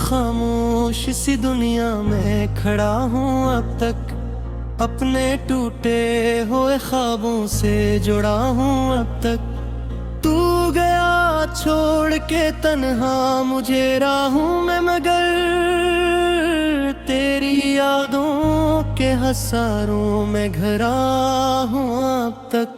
खामोश सी दुनिया में खड़ा हूँ अब तक, अपने टूटे हुए ख्वाबों से जुड़ा हूँ अब तक। तू गया छोड़ के तन्हा मुझे राहों में, मगर तेरी यादों के हजारों में घरा हूँ अब तक।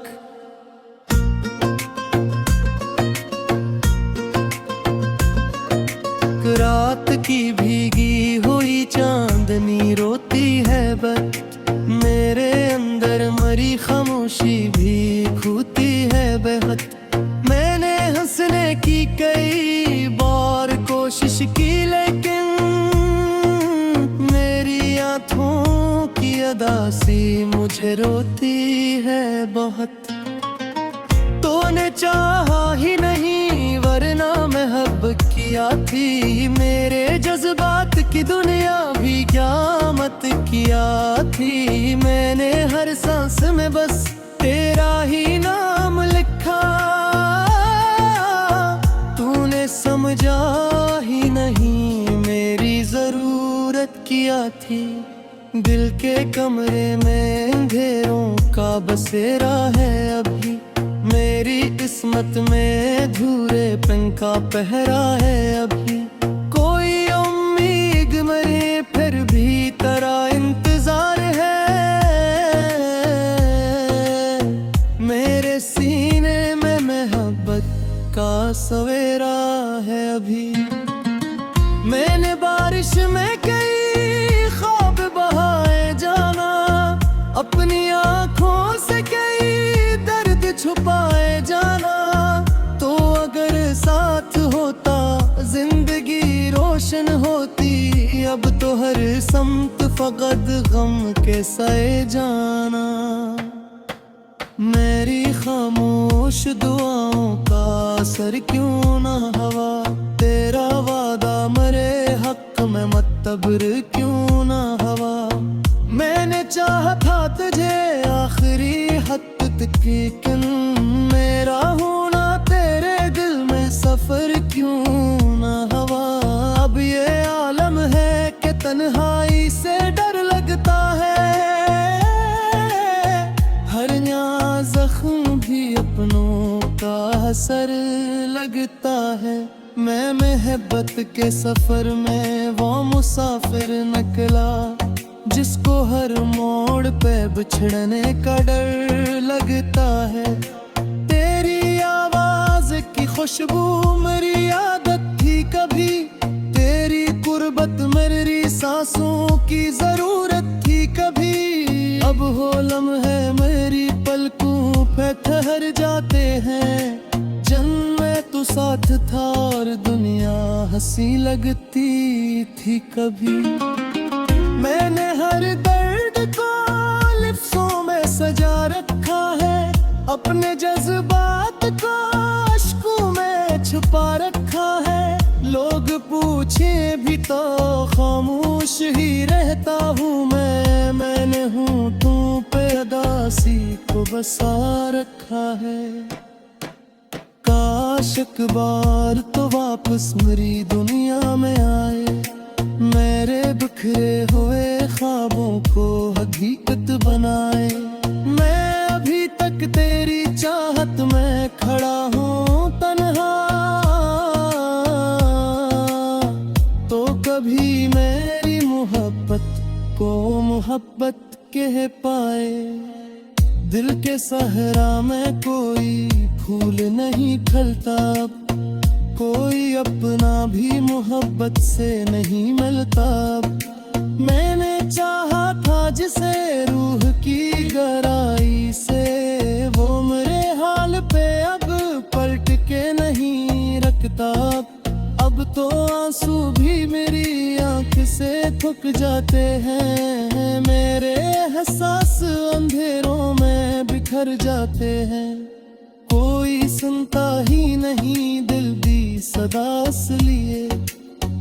रात की भीगी हुई चांदनी रोती है बस, मेरे अंदर मरी खामोशी भी खूती है बेहद। मैंने हंसने की कई बार कोशिश की, लेकिन मेरी आँखों की अदा सी मुझे रोती है बहुत। तूने चाहा ही नहीं वरना महब्बत किया थी, मेरे जज्बात की दुनिया भी क्या मत किया थी। मैंने हर सांस में बस तेरा ही नाम लिखा, तूने समझा ही नहीं मेरी जरूरत किया थी। दिल के कमरे में अंधेरों का बसेरा है अभी, मेरी किस्मत में अधूरे पन का पहरा है अभी। कोई उम्मीद मरे फिर भी तेरा इंतजार है, मेरे सीने में मोहब्बत का सवेरा है अभी। मैंने बारिश में कई ख्वाब बहाए जाना, अपनी आँखों से कई दर्द छुपाए जाना। तो अगर साथ होता जिंदगी रोशन होती, अब तो हर समत फकत गम के सए जाना। मेरी खामोश दुआओं का असर क्यों ना हवा, तेरा वादा मरे हक में मतबर क्यों ना हवा। मैंने चाहा था तुझे आखिरी हद तक, लेकिन मेरा होना तेरे दिल में सफर क्यों ना हवा। अब ये आलम है कि तन्हाई से डर लगता है, हर नया जख्म भी अपनों का असर लगता है। मैं मोहब्बत के सफर में वो मुसाफिर निकला, जिसको हर मोड़ पे बिछड़ने का डर लगता है। तेरी आवाज की खुशबू मेरी आदत थी कभी, तेरी कुर्बत मेरी सांसों की जरूरत थी कभी। अब हो लम्हे मेरी पलकों पे ठहर जाते हैं, जन्म तो साथ था और दुनिया हंसी लगती थी कभी। मैंने हर दर्द को लिप्सों में सजा रखा है, अपने जज्बात को अश्कों में छुपा रखा है। लोग पूछे भी तो खामोश ही रहता हूँ मैंने हूँ तू पे अदासी को बसा रखा है। काश एक बार तो वापस मेरी दुनिया में आए, मेरे बिखरे हुए ख्वाबों को हकीकत बनाए। मैं अभी तक तेरी चाहत में खड़ा हूँ तन्हा, तो कभी मेरी मोहब्बत को मोहब्बत कह पाए। दिल के सहरा में कोई फूल नहीं खिलता, कोई अपना भी मोहब्बत से नहीं मिलता। मैंने चाहा था जिसे रूह की गहराई से, वो मेरे हाल पे अब पलट के नहीं रखता। अब तो आंसू भी मेरी आंख से थक जाते हैं, मेरे एहसास अंधेरों में बिखर जाते हैं। कोई सुनता ही नहीं दिल दी सदा लिए,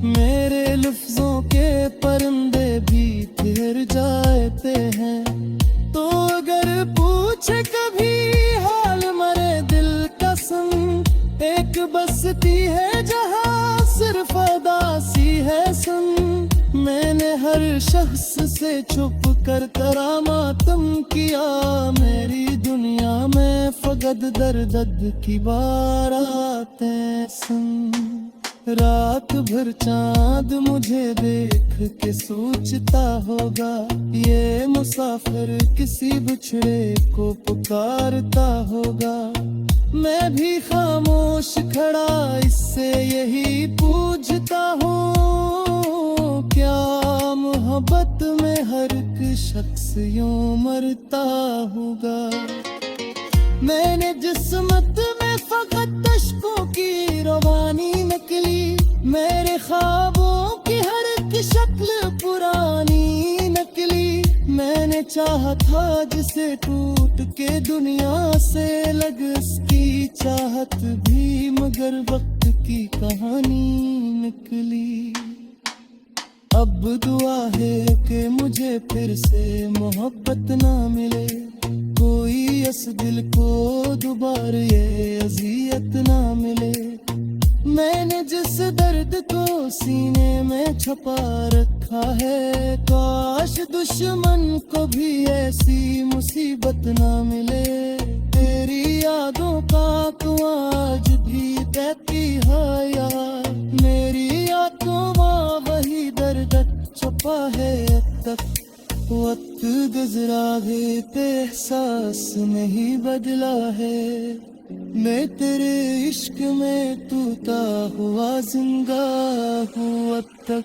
मेरे लफ्जों के परिंदे भी ठहर जाते हैं। तो अगर पूछे कभी हाल मरे दिल का संग, एक बस्ती है जहाँ सिर्फ अदासी है। शख्स से छुप कर तेरा मातम किया, मेरी दुनिया में फकत दर्द की बारातें सुन। रात भर चांद मुझे देख के सोचता होगा, ये मुसाफिर किसी बिछड़े को पुकारता होगा। मैं भी खामोश खड़ा इससे यही पूछता हूँ, क्या मोहब्बत में हर एक शख्स यूं मरता होगा। मैंने जिस्मत में फकत अश्कों की रवानी नकली, मेरे ख्वाबों की हर एक शक्ल पुरानी नकली। मैंने चाहा था जिसे टूट के दुनिया से लग उसकी चाहत भी, मगर वक्त की कहानी निकली। अब दुआ है कि मुझे फिर से मोहब्बत ना मिले, कोई इस दिल को दोबारा ये अजियत ना मिले। मैंने जिस दर्द को सीने में छुपा रखा है, काश दुश्मन को भी ऐसी मुसीबत ना मिले। तेरी यादों का कुआं आज भी बहती है यार, मेरी यादों में वही दर्द छुपा है अब तक। वक्त गुजरा है पे एहसास नहीं बदला है, मैं तेरे इश्क में टूटा हुआ जिंदा हूँ अब तक।